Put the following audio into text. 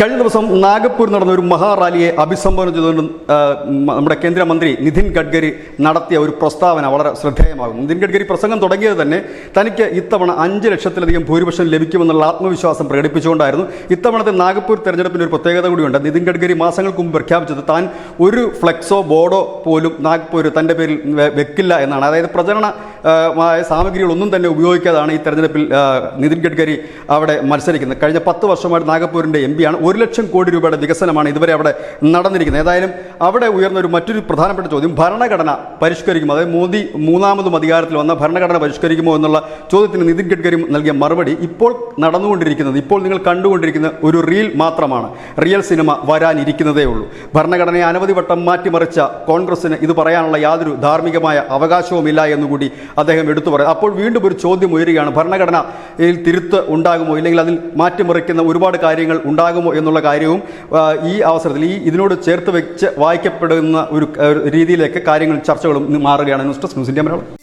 കഴിഞ്ഞ ദിവസം നാഗപ്പൂർ നടന്ന ഒരു മഹാറാലിയെ അഭിസംബോധന ചെയ്തുകൊണ്ട് നമ്മുടെ കേന്ദ്രമന്ത്രി നിതിൻ ഗഡ്കരി നടത്തിയ ഒരു പ്രസ്താവന വളരെ ശ്രദ്ധേയമാകും. നിതിൻ ഗഡ്കരി പ്രസംഗം തുടങ്ങിയത് തന്നെ തനിക്ക് ഇത്തവണ 5 ലക്ഷത്തിലധികം ഭൂരിപക്ഷം ലഭിക്കുമെന്നുള്ള ആത്മവിശ്വാസം പ്രകടിപ്പിച്ചുകൊണ്ടായിരുന്നു. ഇത്തവണത്തെ നാഗപ്പൂർ തെരഞ്ഞെടുപ്പിന് ഒരു പ്രത്യേകത കൂടിയുണ്ട്. നിതിൻ ഗഡ്കരി മാസങ്ങൾക്ക് മുമ്പ് പ്രഖ്യാപിച്ചത് താൻ ഒരു ഫ്ലെക്സോ ബോർഡോ പോലും നാഗ്പൂർ തൻ്റെ പേരിൽ വെക്കില്ല എന്നാണ്. അതായത് പ്രചരണ സാമഗ്രികളൊന്നും തന്നെ ഉപയോഗിക്കാതാണ് ഈ തെരഞ്ഞെടുപ്പിൽ നിതിൻ ഗഡ്കരി അവിടെ മത്സരിക്കുന്നത്. കഴിഞ്ഞ 10 വർഷമായിട്ട് നാഗപ്പൂരിൻ്റെ MP ആണ്. 1 ലക്ഷം കോടി രൂപയുടെ വികസനമാണ് ഇതുവരെ അവിടെ നടന്നിരിക്കുന്നത്. ഏതായാലും അവിടെ ഉയർന്ന മറ്റൊരു പ്രധാനപ്പെട്ട ചോദ്യം ഭരണഘടന പരിഷ്കരിക്കുമോ, അതായത് മോദി മൂന്നാമതും അധികാരത്തിൽ വന്ന ഭരണഘടന പരിഷ്കരിക്കുമോ എന്നുള്ള ചോദ്യത്തിന് നിതിൻ ഗഡ്കരി നൽകിയ മറുപടി ഇപ്പോൾ നടന്നുകൊണ്ടിരിക്കുന്നത്, ഇപ്പോൾ നിങ്ങൾ കണ്ടുകൊണ്ടിരിക്കുന്ന ഒരു റീൽ മാത്രമാണ്. റിയൽ സിനിമ വരാനിരിക്കുന്നതേ ഉള്ളൂ. ഭരണഘടനയെ അനവധി വട്ടം മാറ്റിമറിച്ച കോൺഗ്രസിന് ഇത് പറയാനുള്ള യാതൊരു ധാർമ്മികമായ അവകാശവുമില്ല എന്നുകൂടി അദ്ദേഹം എടുത്തു പറയും. അപ്പോൾ വീണ്ടും ഒരു ചോദ്യം ഉയരുകയാണ്, ഭരണഘടനയിൽ തിരുത്ത് ഉണ്ടാകുമോ, ഇല്ലെങ്കിൽ അതിൽ മാറ്റിമറിക്കുന്ന ഒരുപാട് കാര്യങ്ങൾ ഉണ്ടാകുമോ എന്നുള്ള കാര്യവും ഈ അവസരത്തിൽ ഇതിനോട് ചേർത്ത് വെച്ച് വായിക്കപ്പെടുന്ന ഒരു രീതിയിലേക്ക് കാര്യങ്ങൾ ചർച്ചകളും മാറുകയാണ്. News desk news India Malayalam.